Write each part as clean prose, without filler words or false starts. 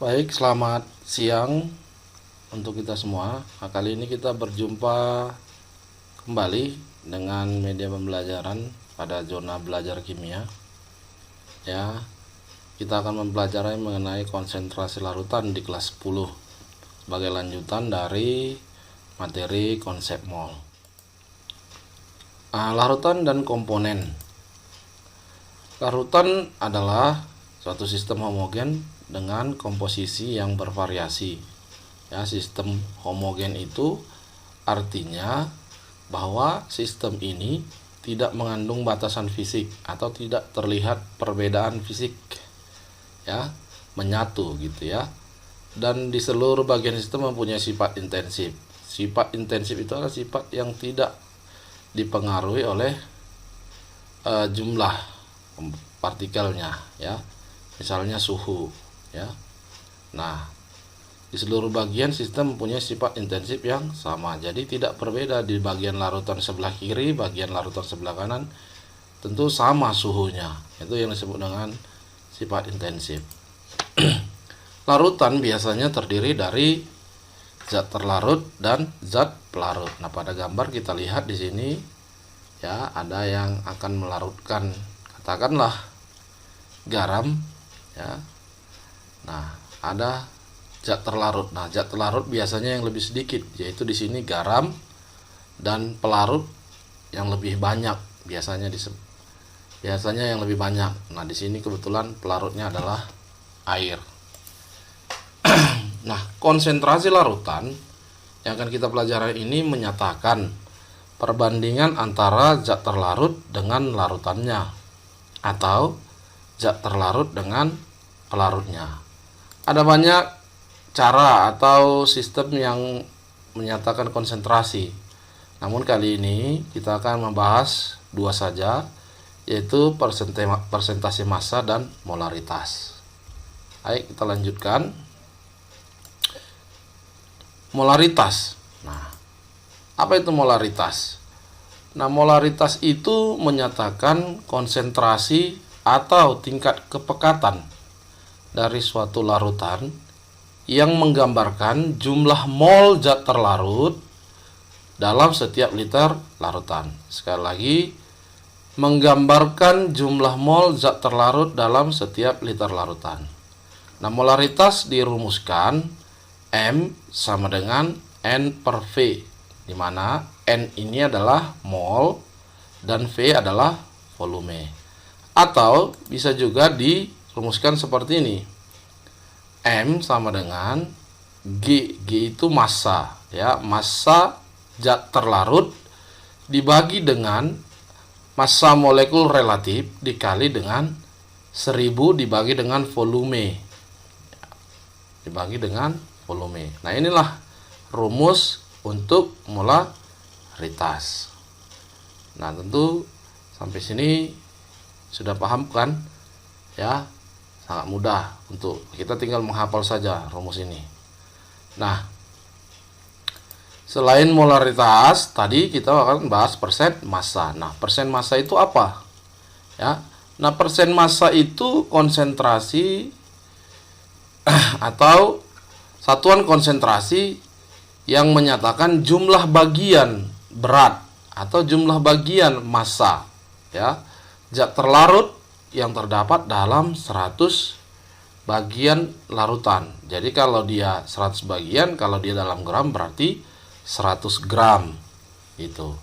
Baik, selamat siang untuk kita semua. Nah, kali ini kita berjumpa kembali dengan media pembelajaran pada zona belajar kimia. Ya, kita akan mempelajari mengenai konsentrasi larutan di kelas 10 sebagai lanjutan dari materi konsep mol. Larutan dan komponen. Larutan adalah suatu sistem homogen dengan komposisi yang bervariasi. Ya, sistem homogen itu artinya bahwa sistem ini tidak mengandung batasan fisik atau tidak terlihat perbedaan fisik. Ya, menyatu gitu ya. Dan di seluruh bagian sistem mempunyai sifat intensif. Sifat intensif itu adalah sifat yang tidak dipengaruhi oleh jumlah partikelnya, ya. Misalnya suhu, ya. Nah, di seluruh bagian sistem mempunyai sifat intensif yang sama. Jadi tidak berbeda di bagian larutan sebelah kiri, bagian larutan sebelah kanan tentu sama suhunya. Itu yang disebut dengan sifat intensif. Larutan biasanya terdiri dari zat terlarut dan zat pelarut. Nah, pada gambar kita lihat di sini ya, ada yang akan melarutkan katakanlah garam, ya. Nah, ada zat terlarut. Nah, zat terlarut biasanya yang lebih sedikit, yaitu di sini garam, dan pelarut yang lebih banyak biasanya yang lebih banyak. Nah, di sini kebetulan pelarutnya adalah air. Nah, konsentrasi larutan yang akan kita pelajari ini menyatakan perbandingan antara zat terlarut dengan larutannya atau zat terlarut dengan pelarutnya. Ada banyak cara atau sistem yang menyatakan konsentrasi. Namun kali ini kita akan membahas dua saja, yaitu persentase massa dan molaritas. Baik, kita lanjutkan. Molaritas. Nah, apa itu molaritas? Nah, molaritas itu menyatakan konsentrasi atau tingkat kepekatan dari suatu larutan yang menggambarkan jumlah mol zat terlarut dalam setiap liter larutan. Sekali lagi, menggambarkan jumlah mol zat terlarut dalam setiap liter larutan. Nah, molaritas dirumuskan M sama dengan N per V, di mana N ini adalah mol dan V adalah volume. Atau bisa juga dirumuskan seperti ini. M sama dengan G. G itu massa, ya, massa zat terlarut dibagi dengan massa molekul relatif dikali dengan 1000 dibagi dengan volume. Dibagi dengan volume. Nah, inilah rumus untuk molaritas. Nah, tentu sampai sini sudah paham kan? Ya, sangat mudah untuk kita tinggal menghafal saja rumus ini. Nah, selain molaritas, tadi kita akan bahas persen massa. Nah, persen massa itu apa? Ya. Nah, persen massa itu konsentrasi atau satuan konsentrasi yang menyatakan jumlah bagian berat atau jumlah bagian massa, ya, zat terlarut yang terdapat dalam 100 bagian larutan. Jadi kalau dia 100 bagian, kalau dia dalam gram berarti 100 gram gitu.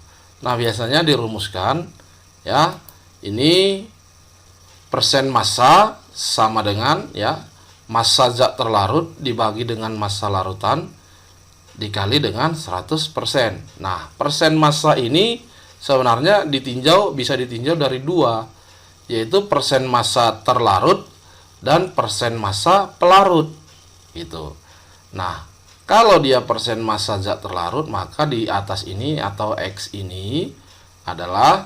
Nah, biasanya dirumuskan, ya, ini persen massa sama dengan, ya, massa zat terlarut dibagi dengan massa larutan dikali dengan 100%. Nah, persen massa ini sebenarnya bisa ditinjau dari dua, yaitu persen massa terlarut dan persen massa pelarut gitu. Nah, kalau dia persen massa zat terlarut, maka di atas ini atau X ini adalah,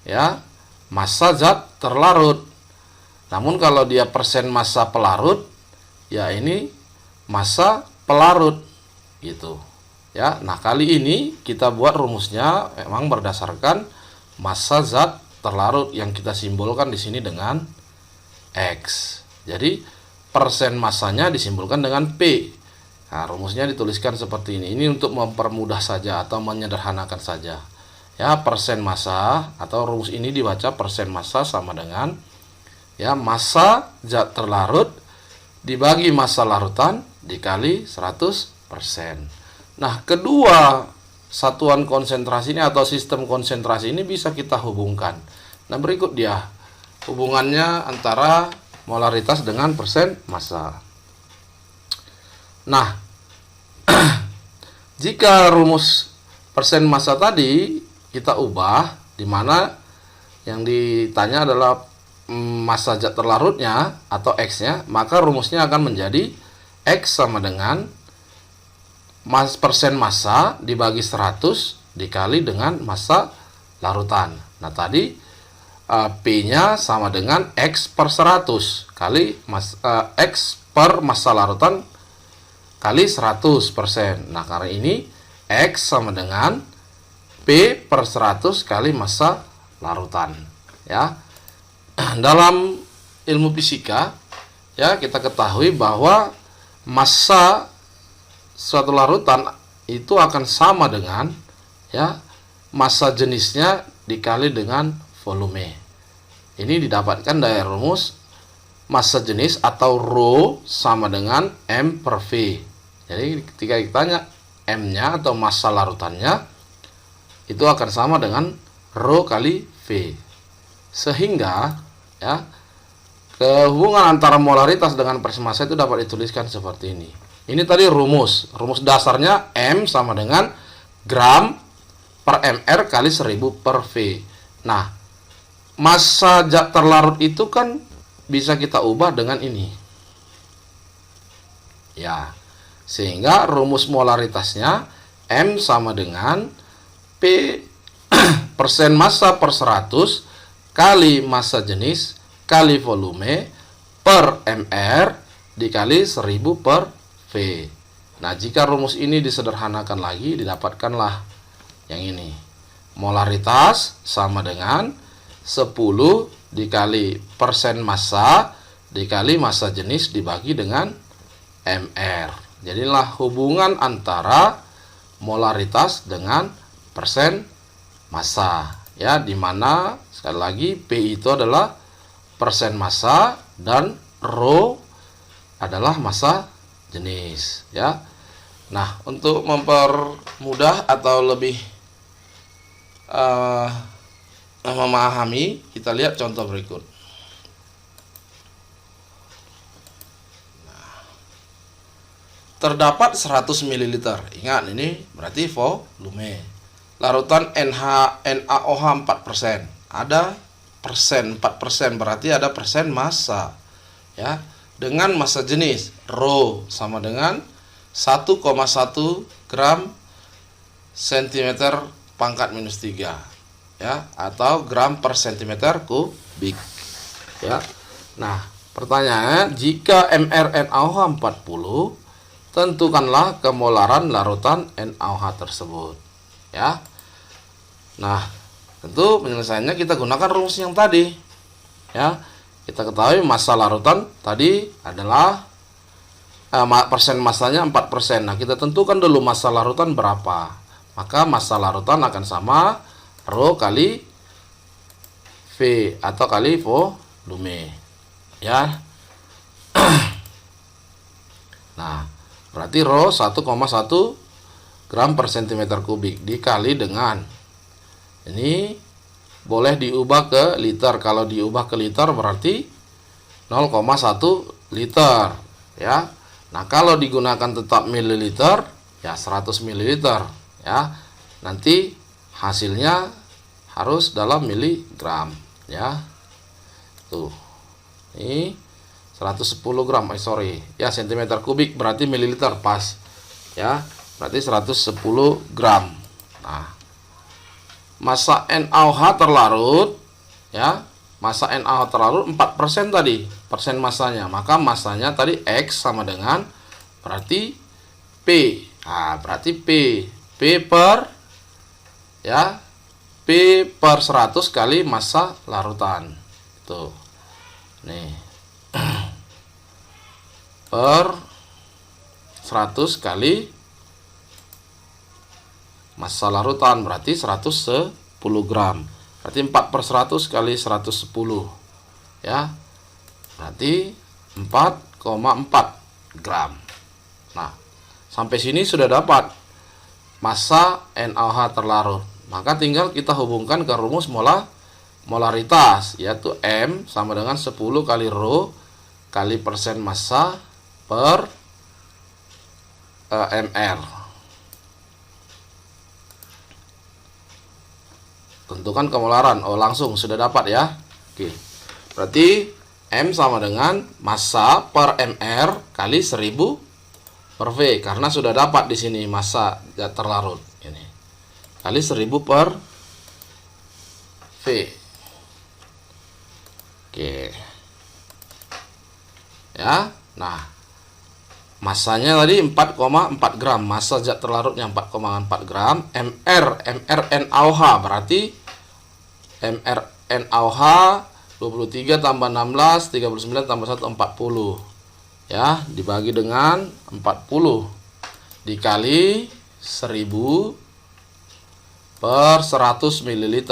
ya, massa zat terlarut. Namun kalau dia persen massa pelarut, ya ini massa pelarut gitu. Ya, nah kali ini kita buat rumusnya memang berdasarkan massa zat terlarut yang kita simbolkan di sini dengan X. Jadi persen massanya disimbolkan dengan P. Nah, rumusnya dituliskan seperti ini. Ini untuk mempermudah saja atau menyederhanakan saja. Ya, persen massa atau rumus ini dibaca persen massa sama dengan ya massa zat terlarut dibagi massa larutan dikali 100%. Nah, kedua satuan konsentrasi ini atau sistem konsentrasi ini bisa kita hubungkan. Nah, berikut dia hubungannya antara molaritas dengan persen massa. Nah, jika rumus persen massa tadi kita ubah, di mana yang ditanya adalah massa zat terlarutnya atau X-nya, maka rumusnya akan menjadi X sama dengan persen massa dibagi 100 dikali dengan massa larutan. Nah, tadi P-nya sama dengan X per 100 kali X per massa larutan kali 100%. Nah, karena ini X sama dengan P per 100 kali massa larutan. Ya. Dalam ilmu fisika, ya, kita ketahui bahwa massa suatu larutan itu akan sama dengan ya massa jenisnya dikali dengan volume. Ini didapatkan dari rumus massa jenis atau rho sama dengan M per V. Jadi ketika ditanya M-nya atau massa larutannya itu akan sama dengan rho kali V. Sehingga ya hubungan antara molaritas dengan persen massa itu dapat dituliskan seperti ini. Ini tadi rumus dasarnya M sama dengan gram per mr kali 1000 per V. Nah, massa zat terlarut itu kan bisa kita ubah dengan ini. Ya, sehingga rumus molaritasnya M sama dengan P persen massa per 100 kali massa jenis kali volume per mr dikali 1000 per V. Nah, jika rumus ini disederhanakan lagi, didapatkanlah yang ini. Molaritas sama dengan 10 dikali persen massa dikali massa jenis dibagi dengan mr. Jadilah hubungan antara molaritas dengan persen massa. Ya, dimana sekali lagi P itu adalah persen massa dan rho adalah massa jenis. Ya. Nah, untuk mempermudah atau lebih memahami, kita lihat contoh berikut. Nah, terdapat 100 ml. Ingat, ini berarti volume. Larutan NaOH 4%. Ada persen 4%, berarti ada persen massa. Ya, dengan massa jenis rho sama dengan 1,1 gram cm pangkat minus 3, ya, atau gram per cm kubik. Ya. Nah, pertanyaannya, jika mRNaOH 40, tentukanlah kemolaran larutan NaOH tersebut. Ya. Nah, tentu penyelesaiannya kita gunakan rumus yang tadi. Ya. Kita ketahui massa larutan tadi adalah persen massanya 4%. Nah, kita tentukan dulu massa larutan berapa. Maka massa larutan akan sama rho kali V atau kali volume. Ya. Nah, berarti rho 1,1 gram per cm kubik dikali dengan ini boleh diubah ke liter. Kalau diubah ke liter berarti 0,1 liter, ya. Nah, kalau digunakan tetap mililiter, ya 100 mililiter, ya. Nanti hasilnya harus dalam miligram, ya. Tuh. Ini 110 gram, ya, cm kubik berarti mililiter pas. Ya, berarti 110 gram. Nah, massa NaOH terlarut, ya, massa NaOH terlarut 4% tadi, persen massanya. Maka massanya tadi X sama dengan berarti P. Nah, berarti P per, ya, P per 100 kali massa larutan. Tuh. Nih. per 100 kali massa larutan, berarti 110 gram. Berarti 4 per 100 kali 110, ya, berarti 4,4 gram. Nah, sampai sini sudah dapat massa NaOH terlarut. Maka tinggal kita hubungkan ke rumus molaritas, yaitu M sama dengan 10 kali rho kali persen massa per mR. Tentukan kemolaran. Oh, langsung sudah dapat ya. Oke. Berarti M sama dengan massa per mR kali 1000 per V, karena sudah dapat di sini massa zat terlarut ini. Kali 1000 per V. Oke. Ya. Nah, massanya tadi 4,4 gram. Massa zat terlarutnya 4,4 gram. MR NaOH berarti MR NaOH 23 tambah 16 39 tambah 1 40. Ya, dibagi dengan 40 dikali 1000 per 100 ml.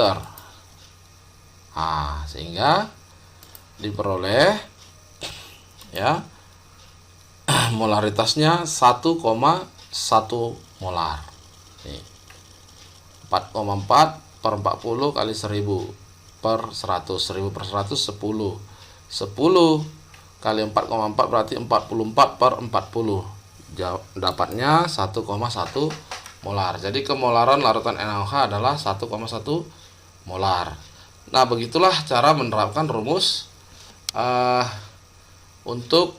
Nah, sehingga diperoleh ya molaritasnya 1,1 molar. Nih. 4,4 per 40 kali 1000 per 100. 1000 per 100 10. 10 kali 4,4 berarti 44 per 40. Dapatnya 1,1 molar. Jadi kemolaran larutan NaOH adalah 1,1 molar. Nah, begitulah cara menerapkan rumus untuk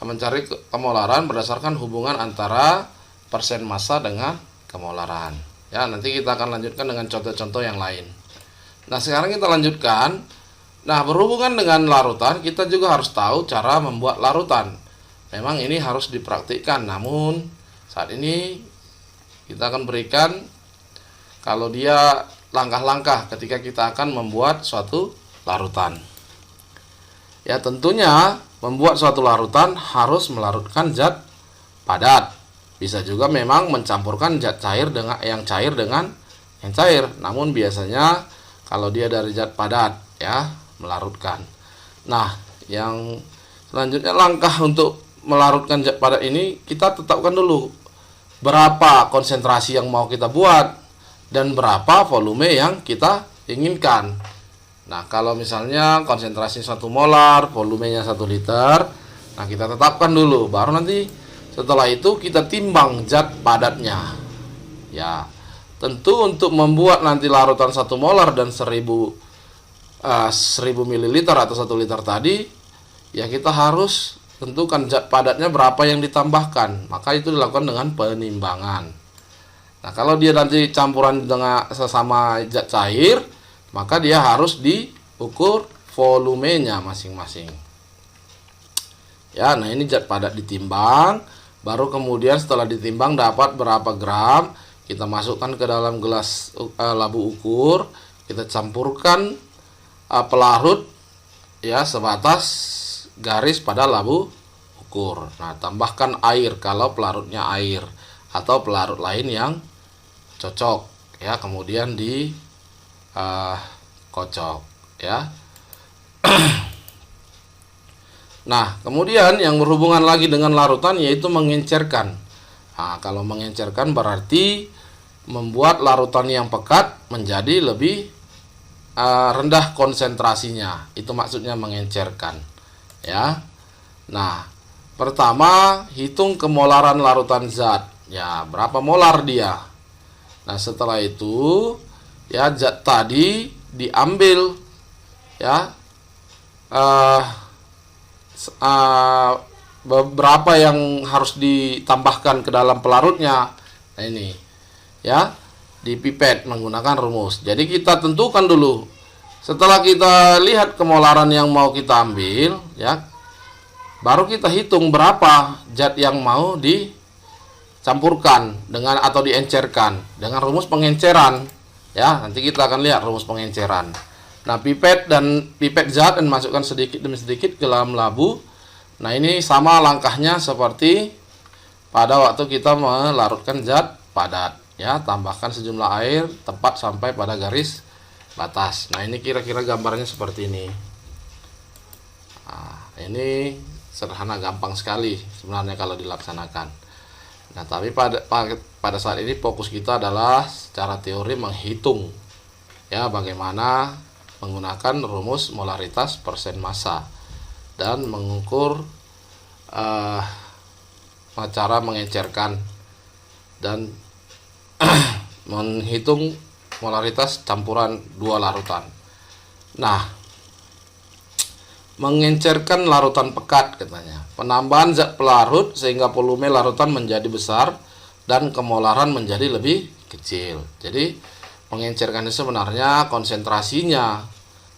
mencari kemolaran berdasarkan hubungan antara persen massa dengan kemolaran. Ya, nanti kita akan lanjutkan dengan contoh-contoh yang lain. Nah, sekarang kita lanjutkan. Nah, berhubungan dengan larutan, kita juga harus tahu cara membuat larutan. Memang ini harus dipraktikkan, namun saat ini kita akan berikan kalau dia langkah-langkah ketika kita akan membuat suatu larutan. Ya, tentunya membuat suatu larutan harus melarutkan zat padat. Bisa juga memang mencampurkan zat cair dengan yang cair. Namun biasanya kalau dia dari zat padat, ya, melarutkan. Nah, yang selanjutnya langkah untuk melarutkan zat padat ini kita tetapkan dulu berapa konsentrasi yang mau kita buat dan berapa volume yang kita inginkan. Nah, kalau misalnya konsentrasi 1 molar, volumenya 1 liter, nah kita tetapkan dulu, baru nanti setelah itu kita timbang zat padatnya. Ya, tentu untuk membuat nanti larutan 1 molar dan 1000 ml atau 1 liter tadi, ya kita harus tentukan zat padatnya berapa yang ditambahkan. Maka itu dilakukan dengan penimbangan. Nah, kalau dia nanti campuran dengan sesama zat cair, maka dia harus diukur volumenya masing-masing. Ya, nah ini zat padat ditimbang, baru kemudian setelah ditimbang dapat berapa gram, kita masukkan ke dalam gelas labu ukur, kita campurkan pelarut ya sebatas garis pada labu ukur. Nah, tambahkan air kalau pelarutnya air atau pelarut lain yang cocok ya, kemudian kocok ya. Nah, kemudian yang berhubungan lagi dengan larutan yaitu mengencerkan. Nah, kalau mengencerkan berarti membuat larutan yang pekat menjadi lebih rendah konsentrasinya. Itu maksudnya mengencerkan ya. Nah, pertama hitung kemolaran larutan zat. Ya, berapa molar dia. Nah, setelah itu ya zat tadi diambil ya beberapa yang harus ditambahkan ke dalam pelarutnya. Nah, ini ya dipipet menggunakan rumus. Jadi kita tentukan dulu. Setelah kita lihat kemolaran yang mau kita ambil ya, baru kita hitung berapa zat yang mau dicampurkan dengan atau diencerkan dengan rumus pengenceran. Ya, nanti kita akan lihat rumus pengenceran. Nah, pipet zat dan masukkan sedikit demi sedikit ke dalam labu. Nah, ini sama langkahnya seperti pada waktu kita melarutkan zat padat, ya. Tambahkan sejumlah air tepat sampai pada garis batas. Nah, ini kira-kira gambarnya seperti ini. Nah, ini sederhana, gampang sekali sebenarnya kalau dilaksanakan. Nah, tapi pada saat ini fokus kita adalah secara teori menghitung, ya, bagaimana menggunakan rumus molaritas persen massa dan mengukur cara mengecerkan dan menghitung molaritas campuran dua larutan. Nah, mengencerkan larutan pekat katanya. Penambahan zat pelarut sehingga volume larutan menjadi besar dan kemolaran menjadi lebih kecil. Jadi mengencerkan itu sebenarnya konsentrasinya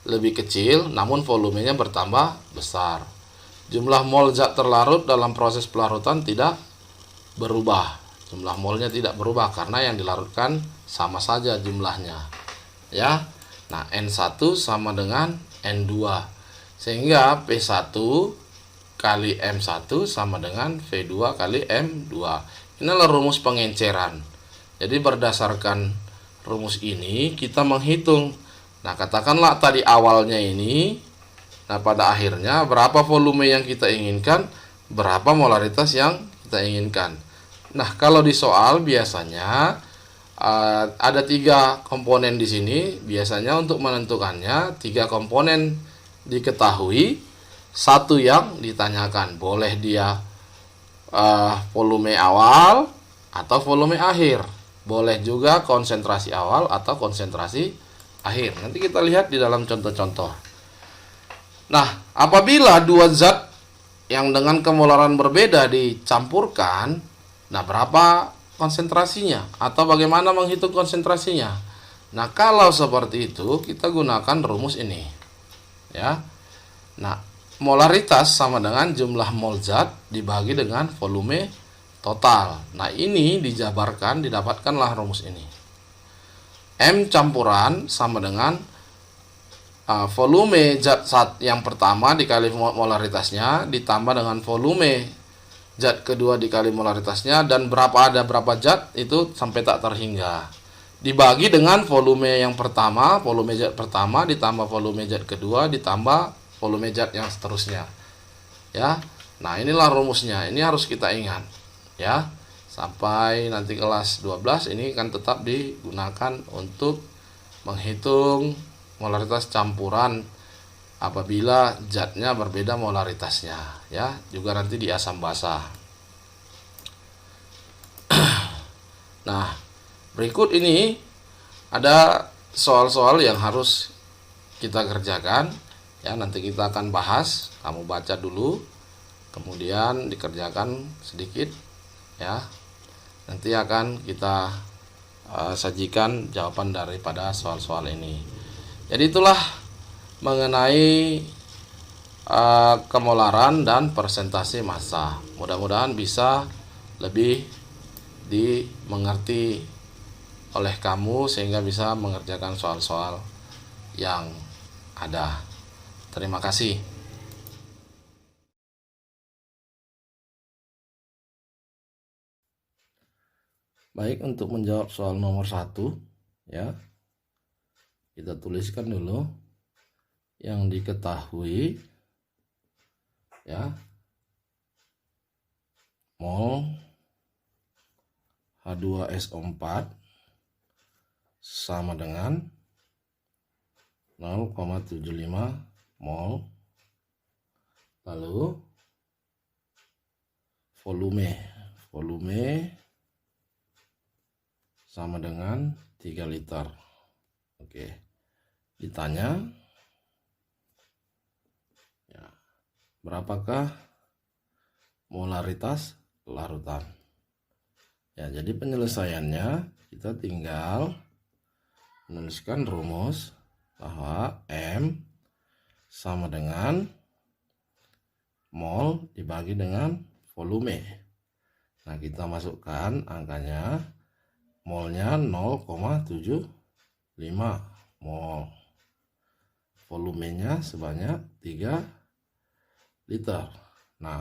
lebih kecil namun volumenya bertambah besar. Jumlah mol zat terlarut dalam proses pelarutan tidak berubah. Jumlah molnya tidak berubah karena yang dilarutkan sama saja jumlahnya. Ya. Nah, N1 sama dengan N2. Sehingga P1 kali M1 sama dengan V2 kali M2. Inilah rumus pengenceran. Jadi berdasarkan rumus ini kita menghitung. Nah, katakanlah tadi awalnya ini, nah pada akhirnya berapa volume yang kita inginkan, berapa molaritas yang kita inginkan. Nah, kalau di soal biasanya ada 3 komponen di sini. Biasanya untuk menentukannya 3 komponen diketahui, 1 yang ditanyakan. Boleh dia volume awal atau volume akhir. Boleh juga konsentrasi awal atau konsentrasi akhir. Nanti kita lihat di dalam contoh-contoh. Nah, apabila dua zat yang dengan kemolaran berbeda dicampurkan, nah berapa konsentrasinya atau bagaimana menghitung konsentrasinya? Nah, kalau seperti itu kita gunakan rumus ini. Ya. Nah, molaritas sama dengan jumlah mol zat dibagi dengan volume total. Nah, ini dijabarkan, didapatkanlah rumus ini. M campuran sama dengan volume zat yang pertama dikali molaritasnya ditambah dengan volume zat kedua dikali molaritasnya, dan ada berapa zat itu sampai tak terhingga. Dibagi dengan volume yang pertama, volume zat pertama ditambah volume zat kedua ditambah volume zat yang seterusnya. Ya. Nah, inilah rumusnya. Ini harus kita ingat, ya. Sampai nanti kelas 12 ini kan tetap digunakan untuk menghitung molaritas campuran apabila zatnya berbeda molaritasnya, ya. Juga nanti di asam basa. Nah, berikut ini ada soal-soal yang harus kita kerjakan, ya. Nanti kita akan bahas, kamu baca dulu kemudian dikerjakan sedikit, ya. Nanti akan kita sajikan jawaban daripada soal-soal ini. Jadi itulah mengenai kemolaran dan persentase massa. Mudah-mudahan bisa lebih dimengerti oleh kamu sehingga bisa mengerjakan soal-soal yang ada. Terima kasih. Baik, untuk menjawab soal nomor 1, ya, kita tuliskan dulu yang diketahui, ya. Mol H2SO4 sama dengan 0,75 mol. Lalu volume sama dengan 3 liter. Oke. Ditanya, ya, berapakah molaritas larutan? Ya, jadi penyelesaiannya kita tinggal menuliskan rumus bahwa M sama dengan mol dibagi dengan volume. Nah, kita masukkan angkanya. Molnya 0,75 mol. Volumenya sebanyak 3 liter. Nah,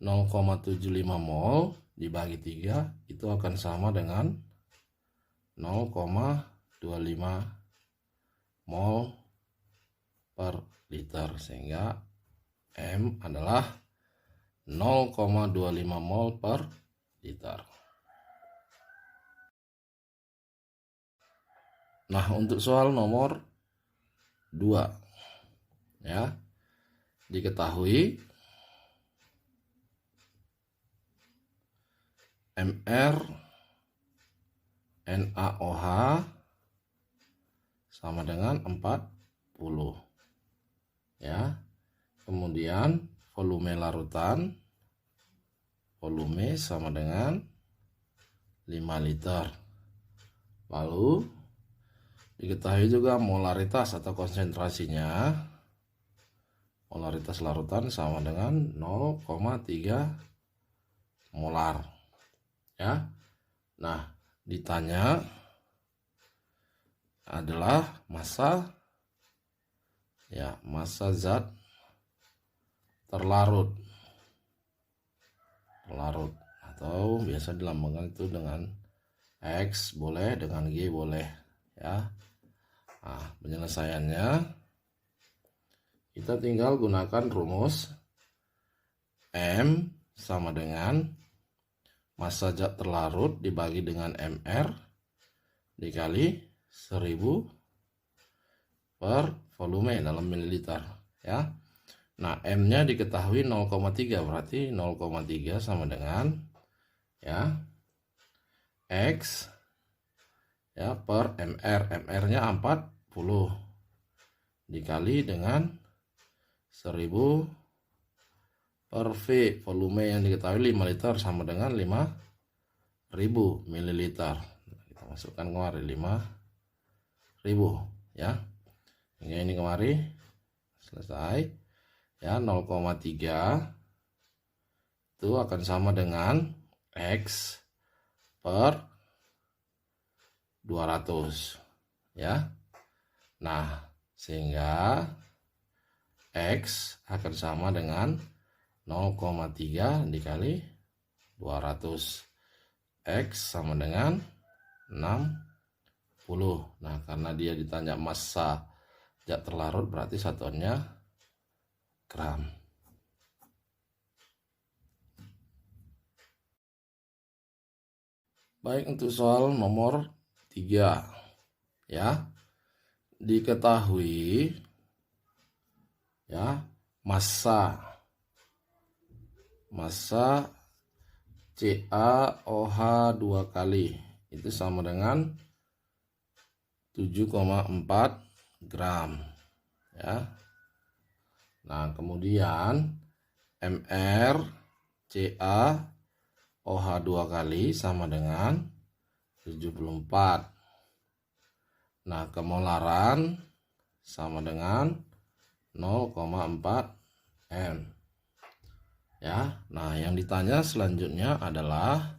0,75 mol dibagi 3 itu akan sama dengan 0,25 mol per liter, sehingga M adalah 0,25 mol per liter. Nah, untuk soal nomor 2 ya, diketahui MR NaOH sama dengan 40 ya. Kemudian volume larutan, volume sama dengan 5 liter. Lalu diketahui juga molaritas atau konsentrasinya. Molaritas larutan sama dengan 0,3 molar ya. Nah, ditanya adalah massa ya, massa zat terlarut atau biasa dilambangkan itu dengan X boleh, dengan G boleh ya. Nah, penyelesaiannya kita tinggal gunakan rumus M sama dengan massa zat terlarut dibagi dengan MR dikali 1000 per volume dalam mililiter ya. Nah, M-nya diketahui 0,3, berarti 0,3 sama dengan ya X ya per MR. MR-nya 40 dikali dengan 1000 per V, volume yang diketahui 5 liter sama dengan 5000 ml. Kita masukkan kemari 5000 ya. Hingga ini kemari selesai ya. 0,3 itu akan sama dengan X per 200 ya. Nah, sehingga X akan sama dengan 0,3 dikali 200. X sama dengan 60. Nah, karena dia ditanya massa zat terlarut berarti satuannya gram. Baik, untuk soal nomor 3 ya, diketahui ya massa CaOH 2 kali itu sama dengan 7,4 gram ya. Nah, kemudian MR CaOH 2 kali sama dengan 74. Nah, kemolaran sama dengan 0,4 M ya. Nah, yang ditanya selanjutnya adalah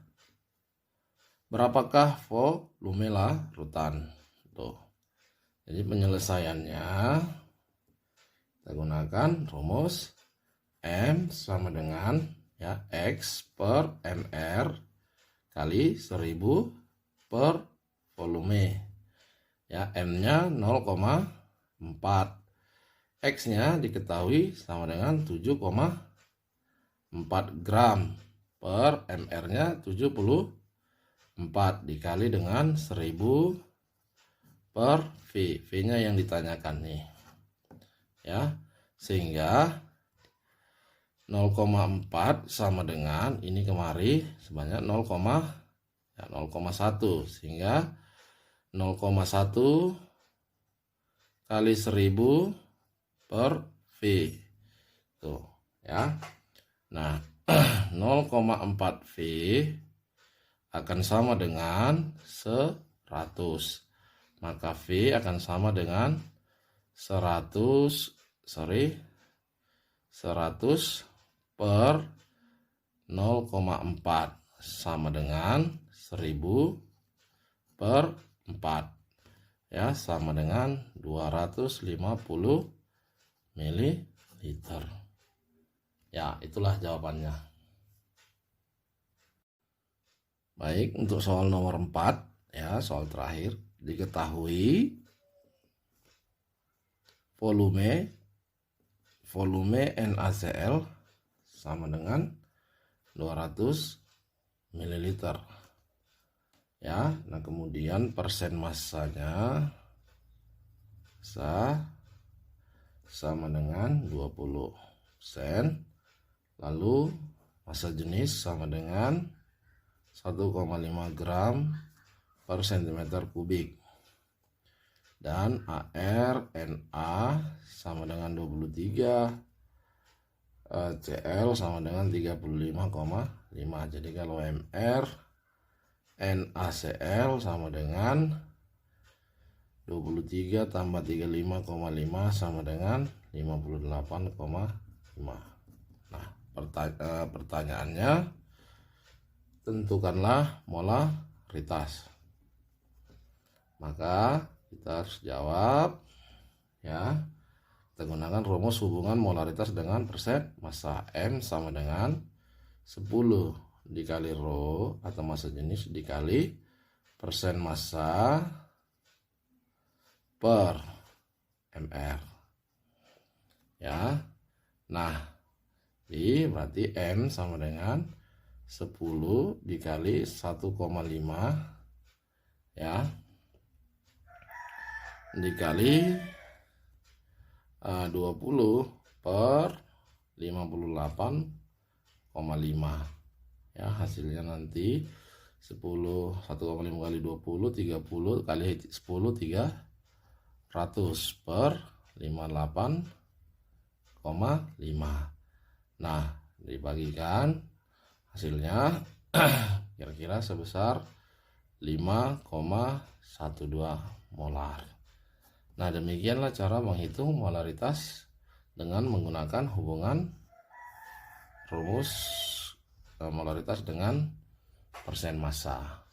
berapakah volume larutan. Tuh. Jadi penyelesaiannya kita gunakan rumus M sama dengan ya X per MR kali 1000 per volume ya. M-nya 0,4, X-nya diketahui sama dengan 7,4 gram per MR-nya 74 dikali dengan 1000 per V. V-nya yang ditanyakan nih ya, sehingga 0,4 sama dengan ini kemari sebanyak 0,1, sehingga 0,1 kali 1000 per V tuh ya. Nah, 0,4 V akan sama dengan 100, maka V akan sama dengan 100 per 0,4 sama dengan 1000 per 4 ya, sama dengan 250 ml. Ya, itulah jawabannya. Baik, untuk soal nomor 4, ya, soal terakhir, diketahui volume NaCl sama dengan 200 ml. Ya, nah kemudian persen massanya sama dengan 20%. Lalu massa jenis sama dengan 1,5 gram per cm kubik. Dan AR Na sama dengan 23, Cl sama dengan 35,5. Jadi kalau Mr NaCl sama dengan 23 tambah 35,5 sama dengan 58,5. Nah, pertanyaannya, tentukanlah molaritas. Maka kita harus jawab, ya. Kita gunakan rumus hubungan molaritas dengan persen massa. M sama dengan 10 dikali rho atau massa jenis dikali persen massa per mr. Ya. Nah, berarti M sama dengan 10 dikali 1,5, ya, dikali 20 per 58,5. Ya, hasilnya nanti 1,5 kali 20, 30 kali 10, 300 per 58,5. Nah, dibagikan hasilnya kira-kira sebesar 5,12 molar. Nah, demikianlah cara menghitung molaritas dengan menggunakan hubungan rumus molaritas dengan persen massa.